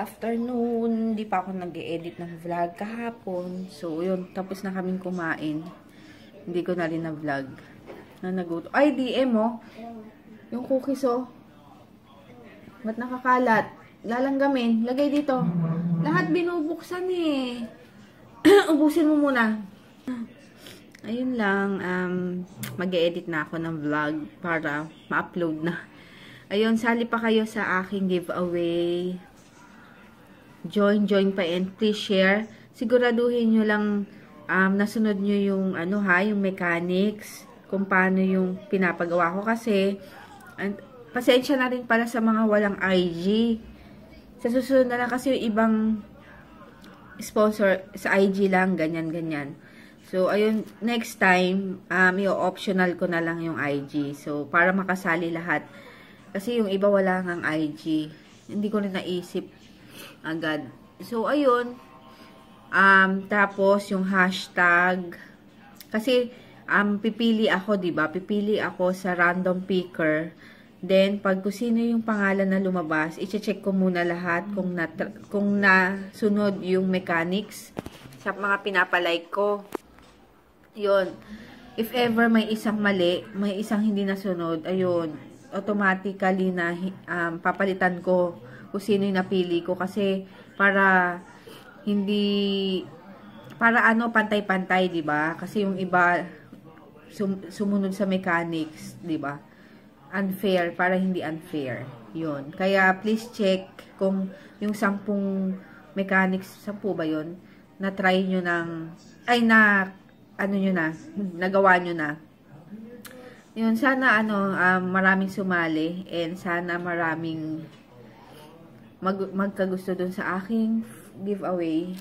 Afternoon, hindi pa ako nag-edit ng vlog kahapon. So, yun, tapos na kaming kumain. Hindi ko na rin na vlog. Na naguto. Ay, DM oh. Yung cookies oh. Ba't nakakalat? Lalanggamin. Lagay dito. Lahat binubuksan eh. Ubusin mo muna. Ayun lang. Mag-edit na ako ng vlog para ma-upload na. Ayun, sali pa kayo sa aking giveaway. Join pa and please share. Siguraduhin nyo lang nasunod nyo yung yung mechanics, kung paano yung pinapagawa ko kasi pasensya na rin para sa mga walang IG. Sa susunod na lang kasi yung ibang sponsor sa IG lang, ganyan. So, ayun, next time, i-optional ko na lang yung IG. So, para makasali lahat. Kasi yung iba wala ngang IG. Hindi ko rin naisip agad. So, ayun. Tapos, yung hashtag. Kasi, pipili ako, diba? Pipili ako sa random picker. Then, pag kung sino yung pangalan na lumabas, i-check ko muna lahat kung nasunod yung mechanics sa mga pinapalike ko. Yun. If ever may isang mali, may isang hindi nasunod, ayun, automatically na papalitan ko kung sino yung napili ko kasi para pantay-pantay, 'di ba? Kasi yung iba sumunod sa mechanics, 'di ba? Unfair, para hindi unfair. 'Yun. Kaya please check kung yung 10 mechanics, 10 ba 'yon? Na try nyo nagawa nyo na. Yun, sana maraming sumali and sana maraming magkagusto dun sa aking giveaway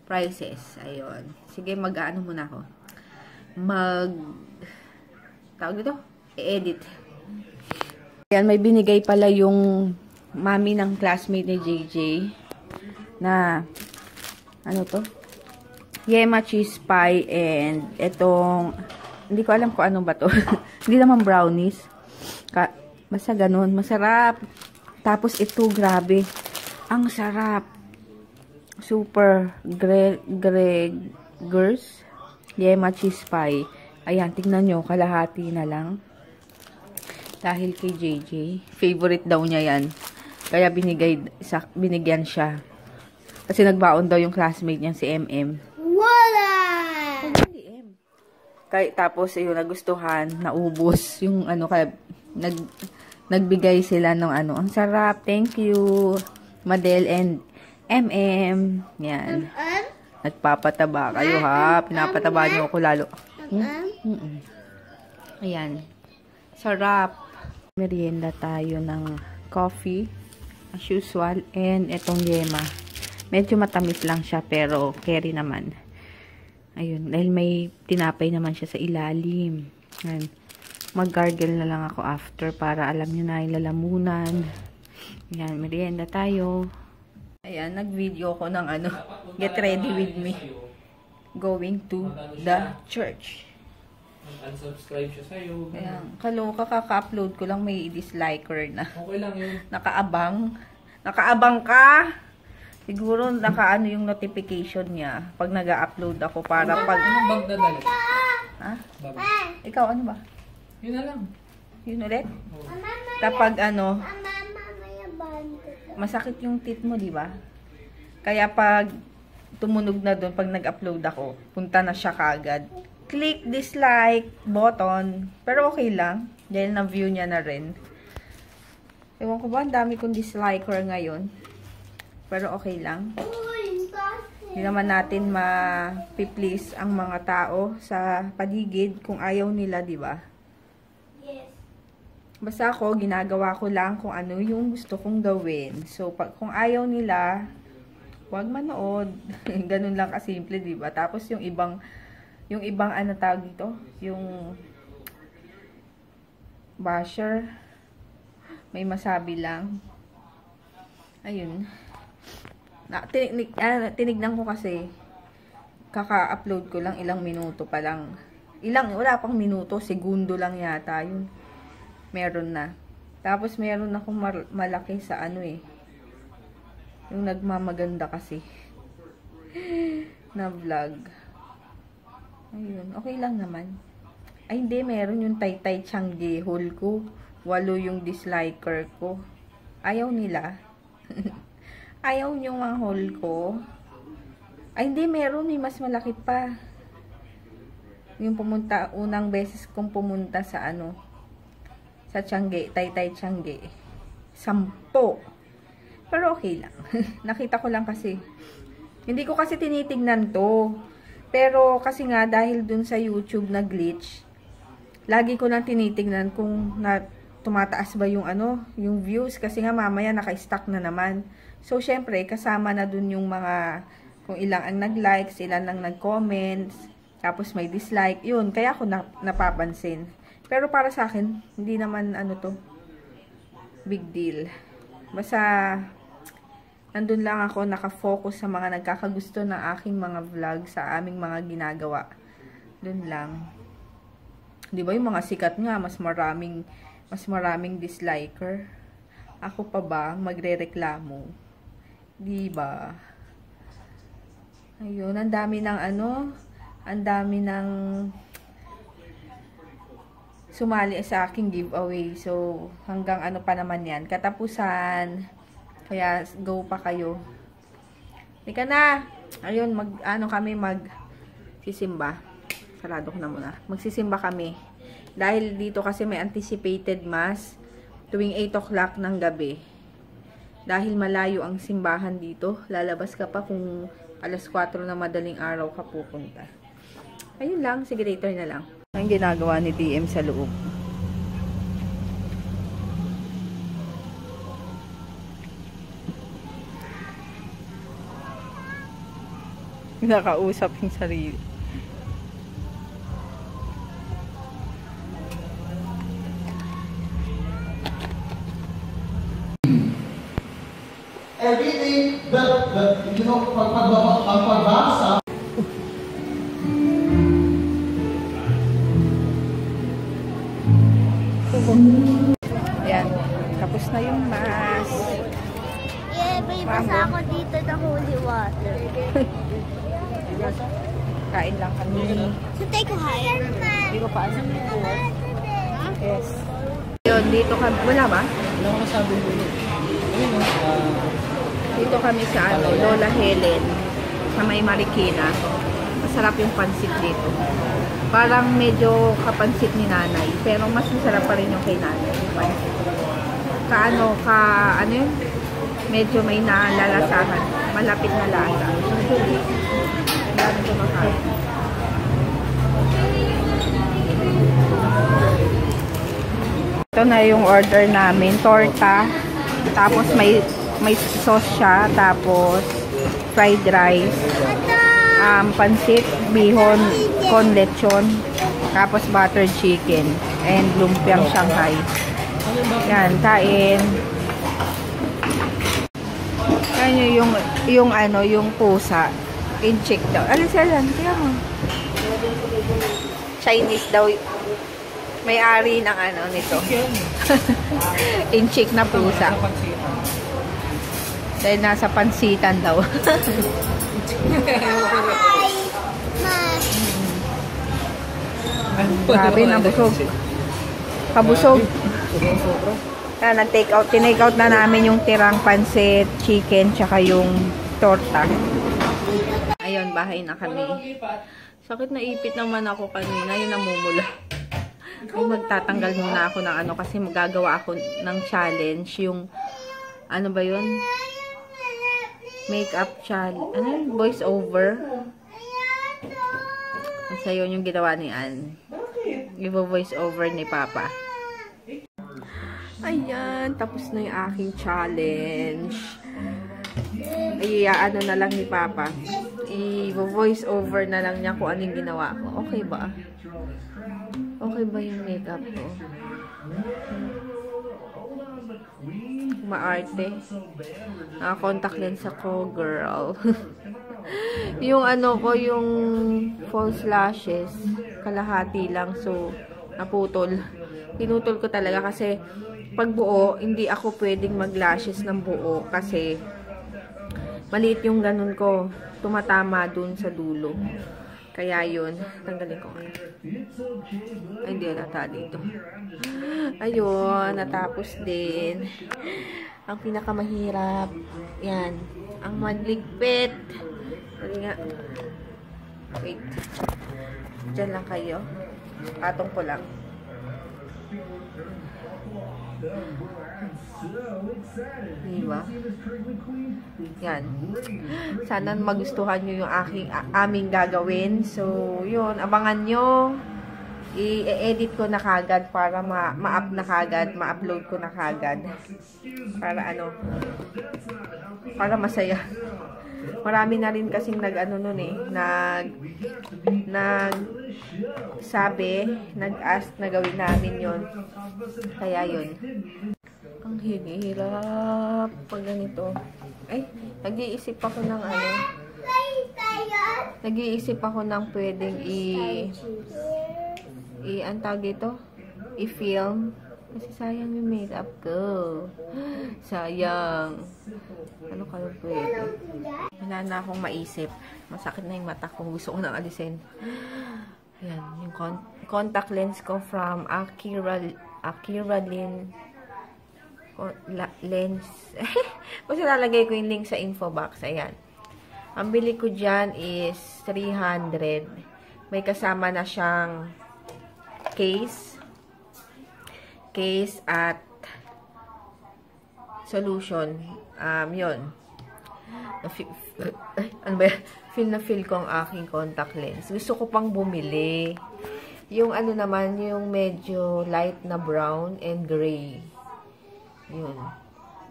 prizes. Ayun. Sige, muna ako. Tawag dito? I-edit. Ayan, may binigay pala yung mami ng classmate ni JJ na Yema cheese pie and itong hindi ko alam kung ano ba to. Hindi naman brownies. Basta ganun. Masarap. Tapos ito, grabe. Ang sarap. Super Gregor's Yema cheese pie. Ayan, tignan nyo. Kalahati na lang. Dahil kay JJ. Favorite daw niya yan. Kaya binigyan siya. Kasi nagbaon daw yung classmate niya si MM. Tapos, ayun, nagustuhan, naubos yung kaya nagbigay sila ng ang sarap, thank you, Madel and MM, yan, nagpapataba kayo ha, pinapataba nyo ako lalo, ayan, sarap, merienda tayo ng coffee, as usual, and etong yema, medyo matamis lang siya, pero carry naman. Ayun, dahil may tinapay naman siya sa ilalim. Ayan. Mag-gargle na lang ako after para alam nyo na yung lalamunan. Ayan, merienda tayo. Ayan, nag-video ko ng get ready with me. Going to the church. Unsubscribe siya sa'yo. Ayan, kaloka, kaka-upload ko lang may disliker na. Okay lang yun. Nakaabang ka! Siguro yung notification niya pag nag-upload ako para pag... Anong bag na dali? Ha? Bag. Ikaw ano ba? Yun na lang. Yun ulit? Kapag masakit yung teeth mo, di ba? Kaya pag tumunog na doon, pag nag-upload ako, punta na siya kagad. Click dislike button. Pero okay lang. Dahil na-view niya na rin. Ewan ko ba, ang dami kong disliker ngayon. Pero okay lang. Hindi naman natin ma-please ang mga tao sa paligid kung ayaw nila, di ba? Yes. Basta ako, ginagawa ko lang kung ano yung gusto kong gawin. So, kung ayaw nila, huwag manood. Ganun lang kasimple, di ba? Tapos yung ibang tawag dito? Yung basher, may masabi lang. Ayun. Tinignan ko kasi kaka-upload ko lang ilang minuto pa lang. Wala pang minuto, segundo lang yata yun. Meron na. Tapos meron akong malaki sa Yung nagmamaganda kasi. Na vlog. Ayun. Okay lang naman. Ay, hindi. Meron yung Taytay Changi haul ko. 8 yung disliker ko. Ayaw nila. Ayaw yung mga haul ko. Ay, hindi. Meron. May mas malaki pa. Yung pumunta, unang beses kong pumunta sa ano, sa Changi, Taytay Changi. 10. Pero okay lang. Nakita ko lang kasi. Hindi ko kasi tinitignan to. Pero kasi nga, dahil dun sa YouTube na glitch, lagi ko lang tinitignan kung tumataas ba yung ano, yung views. Kasi nga mamaya naka-stuck na naman. So, syempre, kasama na dun yung mga, kung ilang ang nag-likes, ilan ang nag-comments, tapos may dislike. Yun, kaya ako napapansin. Pero para sa akin, hindi naman ano to, big deal. Basta, nandun lang ako nakafocus sa mga nagkakagusto ng aking mga vlog, sa aming mga ginagawa. Dun lang. Di ba yung mga sikat nga, mas maraming disliker. Ako pa ba magrereklamo? Di ba? Ayun, ang dami ng ano, ang dami ng sumali sa aking giveaway. So, hanggang ano pa naman yan, katapusan. Kaya, go pa kayo. Ika na! Ayun, sisimba. Sarado ko na muna. Magsisimba kami. Dahil dito kasi may anticipated mass tuwing 8 o'clock ng gabi. Dahil malayo ang simbahan dito, lalabas ka pa kung alas 4 na madaling araw ka pupunta. Ayun lang, sige later na lang. Ang ginagawa ni DM sa loob. Nakausap yung sarili. Everything that you know, pagbabasa. Yan. Tapos na yung mass. Yeah, may basa ako dito ng holy water. Kain lang kami. So, take a hike. Hindi ko pa alam ito. Yes. Yun, dito kami. Wala ba? Wala ko nasabi mo. Dito kami sa ano, Lola Helen. Sa may Marikina. Masarap yung pansit dito. Parang medyo kapansit ni nanay. Pero mas masarap pa rin yung kay nanay. Yung pansit. Ano yun? Medyo may nalalasahan. Malapit na lasa. Dami ko makain. Ito na yung order namin. Torta. Tapos may sauce siya. Tapos fried rice. Pansit, bihon, con lechon. Tapos buttered chicken. And lumpiang Shanghai. Yan, kain. Yan yung pusa. In-check daw. Alisalan, kaya mo. Chinese daw. May-ari ng nito. In-check na pusa. Dahil nasa pansitan daw. Grabe, nabusog. Kabusog. Tinake out na namin yung tirang pansit, chicken, tsaka yung torta. Ayun, bahay na kami. Sakit na ipit naman ako kanina, yung namumula. Ay, magtatanggal muna ako ng kasi magagawa ako ng challenge. Yung, ano ba yun? Makeup challenge. Voice over. Kasi yun yung ginawa ni Ann. Yung voice over ni Papa. Ayan, tapos na yung aking challenge. Ano na lang ni Papa. I-voice over na lang niya kung anong ginawa ko. Okay ba? Okay ba yung makeup ko? Maarte. Contact lens ako, girl. Yung yung false lashes, kalahati lang. So, naputol. Pinutol ko talaga kasi pag buo, hindi ako pwedeng mag-lashes ng buo kasi maliit yung ganun ko. Tumatama dun sa dulo. Kaya yun, tanggalin ko nga. Ay, hindi nata dito. Ayun, natapos din. Ang pinakamahirap, yan, ang magligpit. Dali nga. Wait. Diyan lang kayo. Patong ko lang. Diba? Yan. Sana magustuhan nyo yung aming gagawin. So, yun. Abangan nyo. I-edit ko na kagad para ma-up na kagad. Ma-upload ko na kagad. Para ano. Para masaya. Marami na rin kasing nag-ano nun eh. Nag-ask na gawin namin yun. Kaya yun. Ang hirap pag ganito. Ay, nag-iisip ako ng ano. Nag-iisip ako ng pwedeng antag ito. I-film. Kasi sayang yung makeup ko. Sayang. Ano kayo pwede? Wala na akong maisip. Masakit na yung mata ko. Gusto ko nang alisin. Ayan. Yung contact lens ko from Akira lens. Kasi lalagay ko yung link sa info box. Ayan. Ang bili ko dyan is 300. May kasama na siyang case at solution. Yun. Ano ba yan? Feel na feel ko ang aking contact lens. Gusto ko pang bumili. Yung ano naman, yung medyo light na brown and gray. Yun.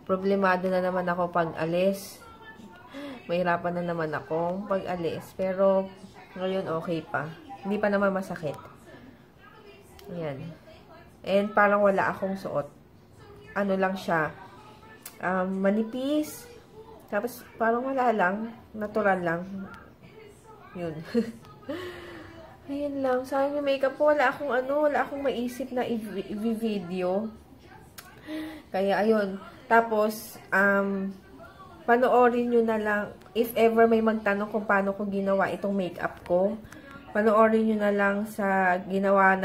Problemado na naman ako pag alis. Mahirapan na naman ako pag alis. Pero, ngayon okay pa. Hindi pa naman masakit. Ayan. And parang wala akong suot. Ano lang siya. Manipis. Tapos parang wala lang. Natural lang. Yun. Ayun lang. Sayang yung makeup ko. Wala akong maisip na i-video. Kaya ayun. Tapos, panoorin nyo na lang. If ever may magtanong kung paano ko ginawa itong makeup ko, panoorin nyo na lang sa ginawa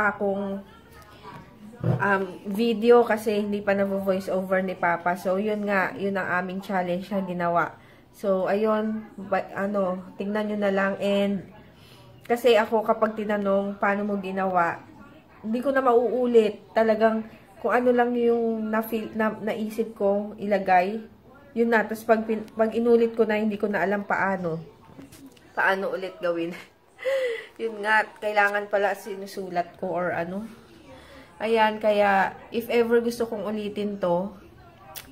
akong video kasi hindi pa na-voice over ni Papa. So, yun nga, yun ang aming challenge na ginawa. So, ayun, tingnan nyo na lang. And, kasi ako kapag tinanong paano mo ginawa, hindi ko na mauulit. Talagang, kung ano lang yung naisip ko ilagay, yun na. Tapos, pag inulit ko na, hindi ko na alam paano ulit gawin. Yun nga, kailangan pala sinusulat ko or ano. Ayan, kaya if ever gusto kong ulitin to,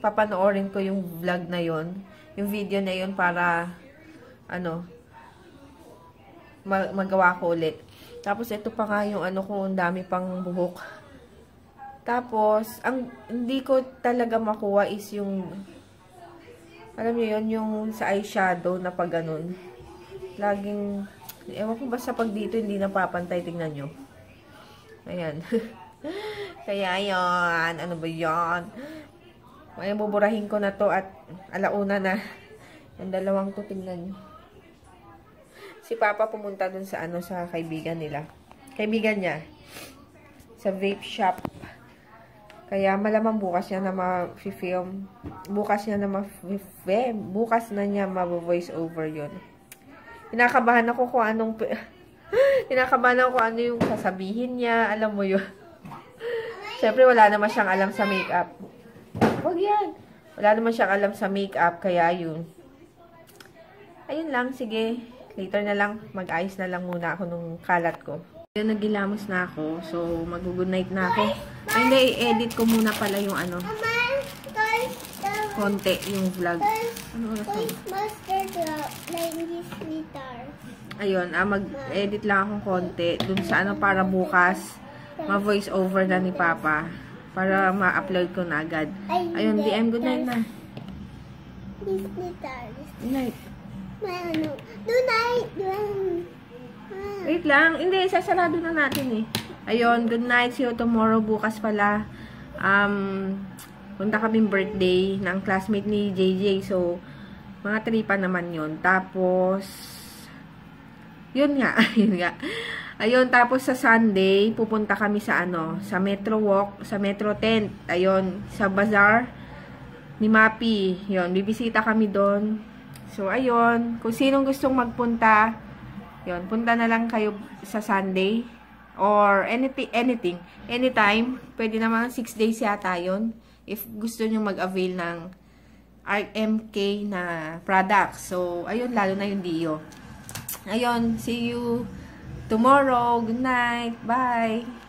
papanoorin ko yung vlog na yon, yung video na yon para magawa ko ulit. Tapos ito pa nga yung ko, ang dami pang buhok. Tapos, ang hindi ko talaga makuha is yung, alam niyo yon, yung sa eyeshadow na pag ganun. Laging, ewan ko basta pag dito hindi napapantay, tingnan nyo. Ayan. Kaya yun, ano ba yun? May buburahin ko na to at alauna na. Yung dalawang to, tingnan nyo. Si Papa pumunta dun sa sa kaibigan nila. Kaibigan niya. Sa vape shop. Kaya malamang bukas niya na ma-film. Bukas na niya ma-voice over yun. Kinakabahan ako kung ano yung sasabihin niya. Alam mo yun. Siyempre, wala naman siyang alam sa makeup. Wag yan. Wala naman siyang alam sa makeup. Kaya yun. Ayun lang. Sige. Later na lang. Mag-ayos na lang muna ako nung kalat ko. Ayun, nagilamos na ako. So, mag-good night na ako. Ay, hindi. I-edit ko muna pala yung konti yung vlog. Ano oras na? Ayun, mag-edit lang akong konti dun sa para bukas ma-voice over na ni Papa para ma-upload ko na agad. Ayun, DM, good night na. Good night. Good night. Wait lang, hindi, sasarado na natin eh. Ayun, good night, see you tomorrow, bukas pala. Punta kaming birthday ng classmate ni JJ. So, mga tripa naman yun. Tapos, yun nga. Yun nga. Ayun, tapos sa Sunday, pupunta kami sa sa Metro Walk, sa Metro Tent. Ayun, sa Bazaar ni Mapi. Yun, bibisita kami doon. So, ayun, kung sinong gustong magpunta, yun, punta na lang kayo sa Sunday. Or anything, anytime. Pwede naman 6 days yata yun. If gusto nyo mag-avail ng RMK na products. So, ayun, lalo na yung Dio. Ayun, see you tomorrow. Good night. Bye.